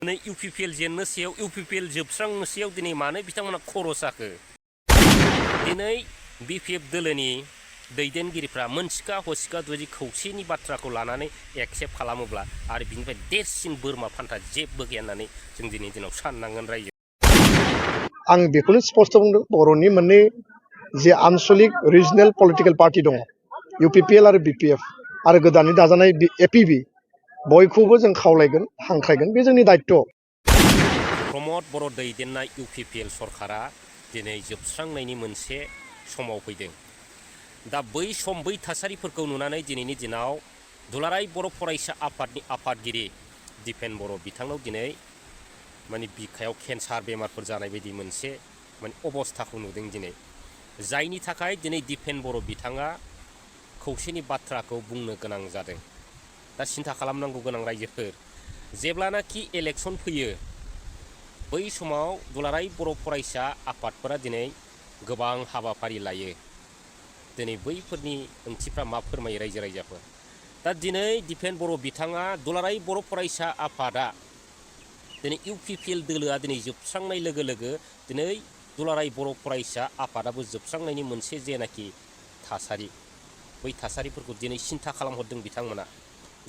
नै UPPL जेननोसेयाव UPPL जोबस्रांनोसेयाव दिनै मानो बिथांमोना खर' साखो दिनै बिपिएफ दोलोनि दैदेनगिरिफ्रा मोनसिखा हसिखा जुदि खौसेनि बाथ्राखौ लानानै एक्सेप्ट खालामोब्ला आरो बिनिफ्राय देरसिन बोरमा फान्था जेबो गैया होननानै जों दिनैनि दिनाव साननांगोन रायजो। आं बेखौनो स्पष्ट बुंदों बर'नि मोननै जे आनसलिक रिजनेल पलिटिकेल पार्टी दङ इउपिपिएल आरो बिपिएफ आरो गोदानै दाजानाय एपिबि बयखौबो जों खावलायगोन हांख्रायगोन बे जोंनि दायित्व। प्रमद बर' दैदेननाय इउपिपिएल सरकारा दिनै जोबस्रांनायनि मोनसे समाव फैदों। दा बै सम बै थासारिफोरखौ नुनानै दिनैनि दिनाव दुलाराय बर' फरायसा आफादनि आफादगिरि दिपेन बर' बिथांनाव दिनै माने बिखायाव केन्सार बेमारफोर जानाय बायदि मोनसे माने अबस्थाखौ नुदों दिनै, जायनि थाखाय दिनै दिपेन बर' बिथाङा खौसेनि बाथ्राखौ बुंनो गोनां जादों। दा सिन्था खालामनांगौ गोनां रायजोफोर, जेब्लानाखि इलेक्सन फैयो बै समाव दुलाराय बर' फरायसा आफादफोरा दिनै गोबां हाबाफारि लायो। दिनै बैफोरनि ओंथिफ्रा मा फोरमायो रायजो राजाफोर? दा दिनै दिपेन बर' बिथाङा दुलाराय बर' फरायसा आफादा दिनै इउपिपिएल दोलोआ दिनै जोबस्रांनाय लोगो लोगो दिनै दुलाराय बर' फरायसा आफादाबो जोबस्रांनायनि मोनसे जेनाखि थासारि बै थासारिफोरखौ दिनै सिन्था खालामहरदों बिथांमोना,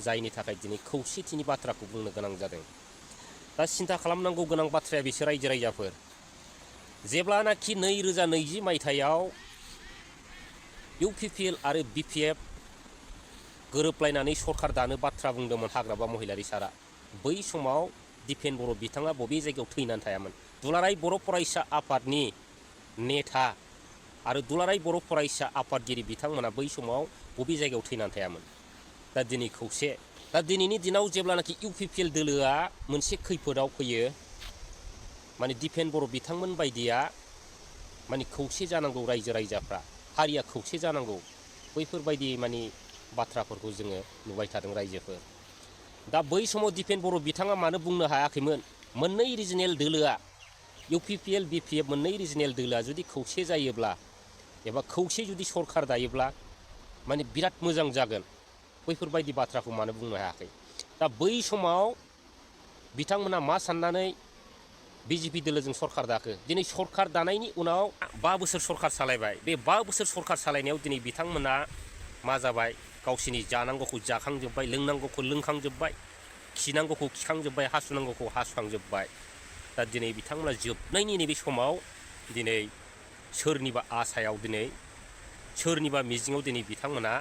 जायनि थाखाय दिनै खौसेथिनि बाथ्राखौ बुंनो गोनां जादों। दा सिन्था खालामनांगौ गोनां बाथ्राया बिसोर रायजो राजाफोर, जेब्लानाखि 2020 मायथाइयाव इउपिपिएल आरो बिपिएफ गोरोबलायनानै सरकार दानो बाथ्रा बुंदोंमोन हाग्रामा महिलारी सारा, बै समाव दिपेन बर' बिथाङा बबे जायगायाव थैनानै थायामोन? दुलाराय बर' फरायसा आफादनि नेता आरो दुलाराय बर' फरायसा आफादगिरि बिथांमोना बै समाव बबे जायगायाव थैनानै थायामोन? दा दिनै खौसे, दा दिनैनि दिनाव जेब्लानाखि इउपिपिएल दोलोआ मोनसे खैफोदाव फैयो माने दिपेन बर' बिथांमोन बायदिया माने खौसे जानांगौ, रायजो राजाफ्रा हारिया खौसे जानांगौ, बैफोरबायदि माने बाथ्राफोरखौ जोङो नुबाय थादों रायजोफोर। दा बै समाव दिपेन बर' बिथाङा मानो बुंनो हायाखैमोन? मोननै रिजनेल दोलोआ इउपिपिएल बिपिएफ मोननै रिजनेल दोलोआ जुदि खौसे जायोब्ला एबा खौसे जुदि सरकार दायोब्ला माने बिराद मोजां जागोन, बैफोरबायदि बाथ्राखौ मानो बुंनो हायाखै? दा बै समाव बिथांमोना मा साननानै बिजेपि दोलोजों सरकार दाखो? दिनै सरकार दानायनि उनाव 5 बोसोर सरकार सालायबाय, बे 5 बोसोर सरकार सालायनायाव दिनै बिथांमोना मा जाबाय? गावसिनि जानांगौखौ जाखांजोब्बाय, लोंनांगौखौ लोंखांजोब्बाय, खिनांगौखौ खिखांजोब्बाय, हासुनांगौखौ हासुखांजोब्बाय। दा दिनै बिथांमोना जोबनायनि नैबे समाव दिनै सोरनिबा आसायाव दिनै सोरनिबा मिजिङाव दिनै बिथांमोना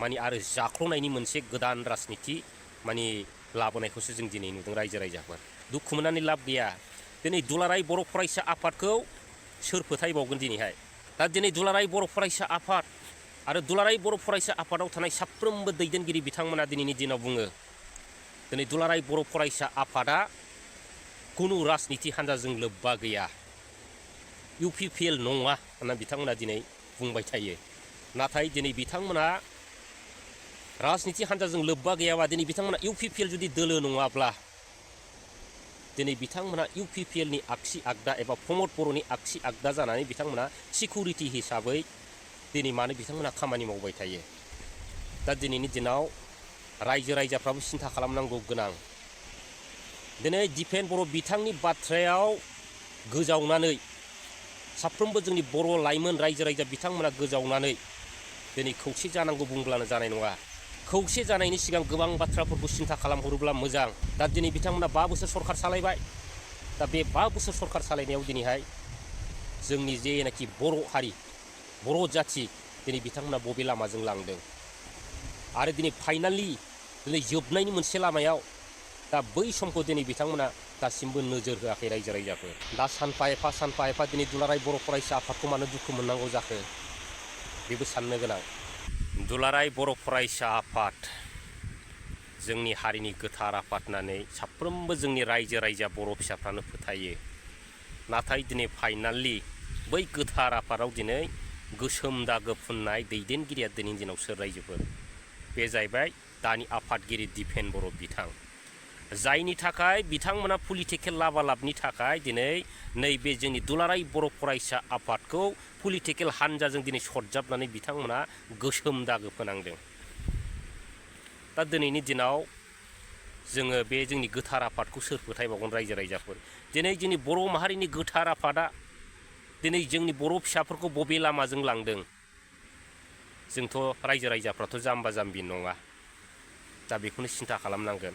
माने आरो जाख्ल'नायनि मोनसे गोदान राजनिति माने लाबोनायखौसो जों दिनै नुदों रायजो राजाफोर। दुखु मोननानै लाब गैया। दिनै दुलाराय बर' फरायसा आफादखौ सोर फोथायबावगोन दिनैहाय? दा दिनै दुलाराय बर' फरायसा आफाद आरो दुलाराय बर' फरायसा आफादाव थानाय साफ्रोमबो दैदेनगिरि बिथांमोना दिनैनि दिनाव बुङो दिनै दुलाराय बर' फरायसा आफादा खुनु राजनिति हान्जाजों लोब्बा गैया, इउपिपिएल नङा होनना बिथांमोना दिनै बुंबाय थायो। नाथाय दिनै बिथांमोना राजनिति हान्जाजों लोब्बा गैयाबा दिनै बिथांमोना इउपिपिएल जुदि दोलो नङाब्ला दिनै बिथांमोना इउपिपिएलनि आगसि आगदा एबा प्रमद बर'नि आगसि आगदा जानानै बिथांमोना सिकिउरिटि हिसाबै दिनै मानो बिथांमोना खामानि मावबाय थायो? दा दिनैनि दिनाव रायजो राजाफ्राबो सिन्था खालामनांगौ गोनां। दिनै दिपेन बर' बिथांनि बाथ्रायाव गोजावनानै साफ्रोमबो जोंनि बर' लाइमोन रायजो राजा बिथांमोना गोजावनानै दिनै खौसे जानांगौ बुंब्लानो जानाय नङा। खौसे जानायनि सिगां गोबां बाथ्राफोरखौ सिन्था खालामहरोब्ला मोजां। दा दिनै बिथांमोना 5 बोसोर सरकार सालायबाय। दा बे 5 बोसोर सरकार सालायनायाव दिनैहाय जोंनि जेनाखि बर' हारि बर' जाथि दिनै बिथांमोना बबे लामाजों लांदों आरो दिनै फाइनालि दिनै जोबनायनि मोनसे लामायाव दा बै समखौ दिनै बिथांमोना दासिमबो नोजोर होआखै रायजो राजाफोर। दा सानफा एफा दिनै दुलाराय बर' फरायसा आफादखौ मानो दुखु मोननांगौ जाखो? बेबो साननो गोनां। दुलाराय बर' फरायसा आफाद जोंनि हारिनि गोथार आफाद होननानै साफ्रोमबो जोंनि रायजो राजा बर' फिसाफ्रानो फोथायो। नाथाय दिनै फाइनालि बै गोथार आफादाव दिनै गोसोम दागो फुननाय दैदेनगिरिया दिनैनि दिनाव सोर रायजोफोर? बे जाहैबाय दानि आफादगिरि दिपेन बर' बिथां, जायनि थाखाय बिथांमोना पलिटिकेल लाबालाबनि थाखाय दिनै नैबे जोंनि दुलाराय बर' फरायसा आफादखौ पलिटिकेल हान्जाजों दिनै सरजाबनानै बिथांमोना गोसोम दागो फोनांदों। दा दिनैनि दिनाव जोङो बे जोंनि गोथार आफादखौ सोर फोथायबावगोन रायजो राजाफोर दिनै जोंनि बर' माहारिनि गोथार आफादा दिनै जोंनि बर' फिसाफोरखौ बबे लामाजों लांदों जोंथ' रायजो राजाफ्राथ' जाम्बा जाम्बि नङा दा बेखौनो सिन्था खालामनांगोन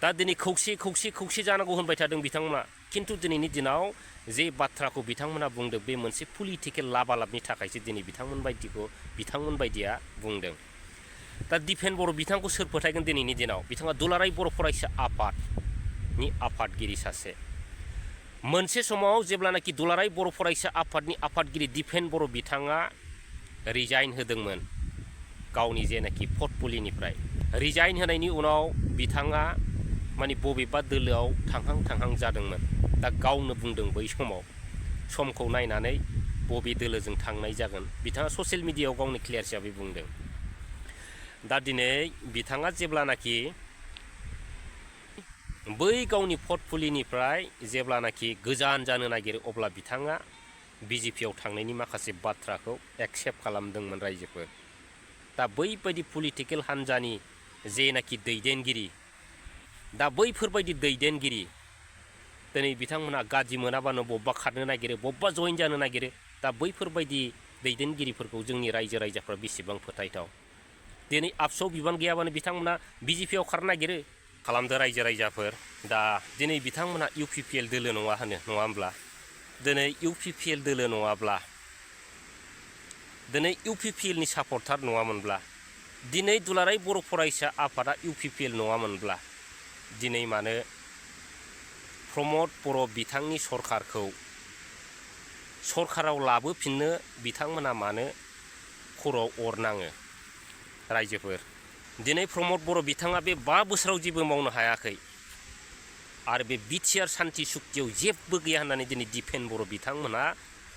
दा दिनै खौसे जानांगौ होनबाय थादों बिथांमोना खिन्थु दिनैनि दिनाव जे बाथ्राखौ बिथांमोना बुंदों बे मोनसे पलिटिकेल लाबालाबनि थाखायसो दिनै बिथांमोन बायदिया बुंदों दा दिपेन बर' बिथांखौ सोर फोथायगोन दिनैनि दिनाव बिथाङा दुलाराय बर' फरायसा आफादनि आफादगिरि सासे मोनसे समाव जेब्लानाखि दुलाराय बर' फरायसा आफादनि आफादगिरि दिपेन बर' बिथाङा रिजाइन होदोंमोन गावनि जेनाखि पर्टफलिनिफ्राय रिजाइन होनायनि उनाव बिथाङा माने बबेबा दोलोआव थांहां जादोंमोन दा गावनो बुंदों बै समाव समखौ नायनानै बबे दोलोजों थांनाय जागोन बिथाङा ससियेल मिडियायाव गावनि क्लियार हिसाबै बुंदों दा दिनै बिथाङा जेब्लानाखि बै गावनि पर्टफलिनिफ्राय जेब्लानाखि गोजान जानो नागिरो अब्ला बिथाङा बिजेपियाव थांनायनि माखासे बाथ्राखौ एक्सेप्ट खालामदोंमोन रायजोफोर दा बैबायदि पलिटिकेल हान्जानि जेनाखि दैदेनगिरि दा बैफोरबायदि दैदेनगिरि दिनै बिथांमोना गाज्रि मोनाबानो बबेबा खारनो नागिरो बबेबा जइन जानो नागिरो दा बैफोरबायदि दैदेनगिरिफोरखौ जोंनि रायजो राजाफ्रा बेसेबां फोथायथाव दिनै आबसुआव बिबान गैयाबानो बिथांमोना बिजेपियाव खारनो नागिरो खालामदो रायजो राजाफोर दा दिनै बिथांमोना इउपिपिएल दोलो नङा होमब्ला दिनै इउपिपिएल दोलो नङाब्ला दिनै इउपिपिएलनि सापर्टार नङामोनब्ला दिनै दुलाराय बर' फरायसा आफादा इउपिपिएल नङामोनब्ला दिनै मानो प्रमद बर' बिथांनि सरखाराव लाबोफिननो बिथांमोना मानो खर'आव अर नाङो रायजोफोर दिनै प्रमद बर' बिथाङा बे 5 बोसोराव जेबो मावनो हायाखै आरो बे बिटिआर सान्थि सुक्तियाव जेबो गैया होननानै दिनै दिपेन बर' बिथांमोना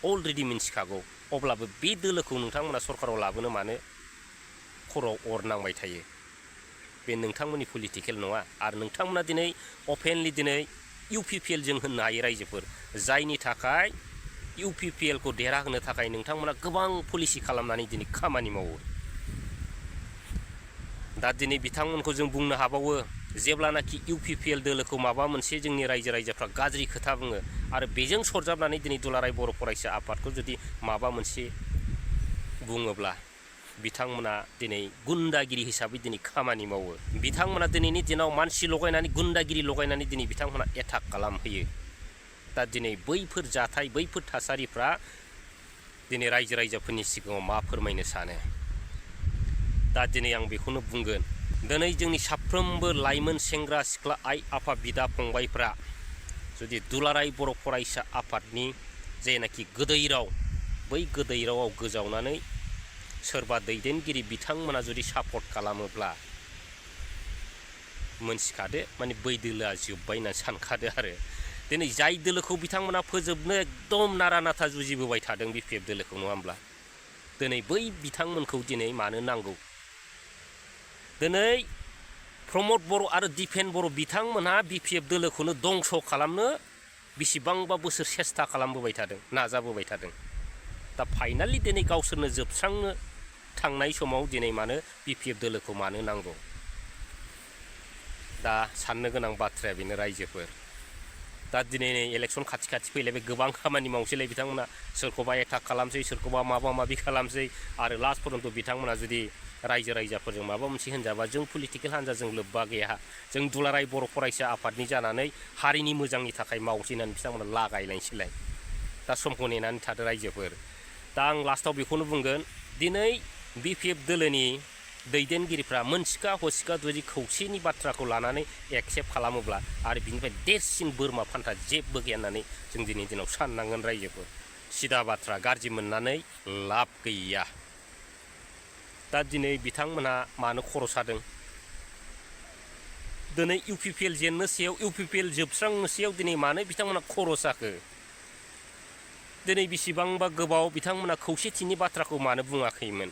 अलरेडि मिन्थिखागौ अब्लाबो बे दोलोखौ नोंथांमोना सरखाराव लाबोनो मानो खर'आव अर नांबाय थायो बे नोंथांमोननि पलिटिकेल नङा आरो नोंथांमोना दिनै अपेनलि दिनै इउपिपिएलजों होननो हायो रायजोफोर जायनि थाखाय इउपिपिएलखौ देरहाहोनो थाखाय नोंथांमोना गोबां पलिसि खालामनानै दिनै खामानि मावो दा दिनै बिथांमोनखौ जों बुंनो हाबावो जेब्लानाखि इउपिपिएल दोलोखौ माबा मोनसे जोंनि रायजो राजाफ्रा गाज्रि खोथा बुङो आरो बेजों सरजाबनानै दिनै दुलाराय बर' फरायसा आफादखौ जुदि माबा मोनसे बुङोब्ला बिथांमोना दिनै गुन्दागिरि हिसाबै दिनै खामानि मावो बिथांमोना दिनैनि दिनाव मानसि लगायनानै गुन्दागिरि लगायनानै दिनै बिथांमोना एटाक खालामहोयो दा दिनै बैफोर जाथाय बैफोर थासारिफ्रा दिनै रायजो राजाफोरनि सिगाङाव मा फोरमायनो सानो दा दिनै आं बेखौनो बुंगोन दिनै जोंनि साफ्रोमबो लाइमोन सेंग्रा सिख्ला आइ आफा बिदा फंबायफ्रा जुदि दुलाराय बर' फरायसा आफादनि जेनाखि गोदै राव बै गोदै रावाव गोजावनानै सोरबा दैदेनगिरि बिथांमोना जुदि सापर्ट खालामोब्ला मोनथिखादो माने बै दोलोआ जोब्बाय होनना सानखादो आरो दिनै जाय दोलोखौ बिथांमोना फोजोबनो एकदम नारा नाथा जुजिबोबाय थादों बिपिएफ दोलोखौ नङा होमब्ला दिनै बै बिथांमोनखौ दिनै मानो नांगौ दिनै प्रमद बर' आरो दिपेन बर' बिथांमोनहा बिपिएफ दोलोखौनो दंस' खालामनो बेसेबांबा बोसोर सेस्था खालामबोबाय थादों नाजाबोबाय थादों दा फाइनालि दिनै गावसोरनो जोबस्रांनो थांनाय समाव दिनै मानो बिपिएफ दोलोखौ मानो नांगौ दा साननो गोनां बाथ्राया बेनो रायजोफोर दा दिनै इलेक्सन खाथि फैलायबाय गोबां खामानि मावसैलाय बिथांमोना सोरखौबा एटाक खालामसै सोरखौबा माबा माबि खालामसै आरो लास्ट पर्यन्त बिथांमोना जुदि रायजो राजाफोरजों माबा मोनसे होनजाबा जों पलिटिकेल हान्जाजों लोब्बा गैया जों दुलाराय बर' फरायसा आफादनि जानानै हारिनि मोजांनि थाखाय मावसै होननानै बिथांमोना लागायलायनोसैलाय दा समखौ नेनानै थादो रायजोफोर दा आं लास्टाव बेखौनो बुंगोन दिनै बिपिएफ दोलोनि दैदेनगिरिफ्रा मोनसिखा हसिखा जुदि खौसेनि बाथ्राखौ लानानै एक्सेप्ट खालामोब्ला आरो बिनिफ्राय देरसिन बोरमा फान्था जेबो गैया होननानै जों दिनै दिनाव साननांगोन रायजोफोर सिदा बाथ्रा गाज्रि मोननानै लाब गैया दा दिनै बिथांमोनहा मानो खर' सादों दिनै इउपिपिएल जेननोसेयाव इउपिपिएल जोबस्रांनोसेयाव दिनै मानो बिथांमोना खर' साखो दिनै बेसेबांबा गोबाव बिथांमोना खौसेथिनि बाथ्राखौ मानो बुङाखैमोन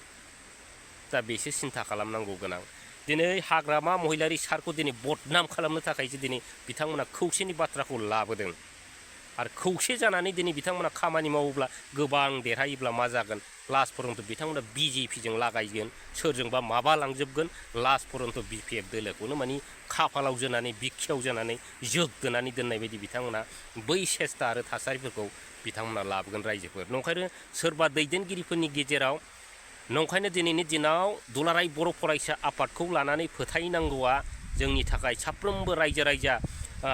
दा बेसो सिन्था खालामनांगौ गोनां दिनै हाग्रामा महिलारि सारखौ दिनै बदनाम खालामनो थाखायसो दिनै बिथांमोना खौसेनि बाथ्राखौ लाबोदों आरो खौसे जानानै दिनै बिथांमोना खामानि मावोब्ला गोबां देरहायोब्ला मा जागोन लास्ट पर्यन्त बिथांमोना BJP जों लागायगोन सोरजोंबा माबा लांजोबगोन लास्ट पर्यन्त BPF दोलोखौनो मानि खाफालाव जोनानै बिखायाव जोनानै जोगदोनानै दोननाय बायदि बिथांमोना बै सेस्ता आरो थासारिफोरखौ बिथांमोना लाबोगोन रायजोफोर नंखायनो सोरबा दैदेनगिरिफोरनि गेजेराव नंखायनो दिनैनि दिनाव दुलाराय बर' फरायसा आफादखौ लानानै फोथायनांगौआ जोंनि थाखाय साफ्रोमबो रायजो राजा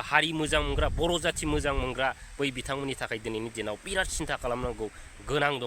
हारि मोजां मोनग्रा बर' जाथि मोजां मोनग्रा बै बिथांमोननि थाखाय दिनैनि दिनाव बिराद सिन्था खालामनांगौ गोनां दं।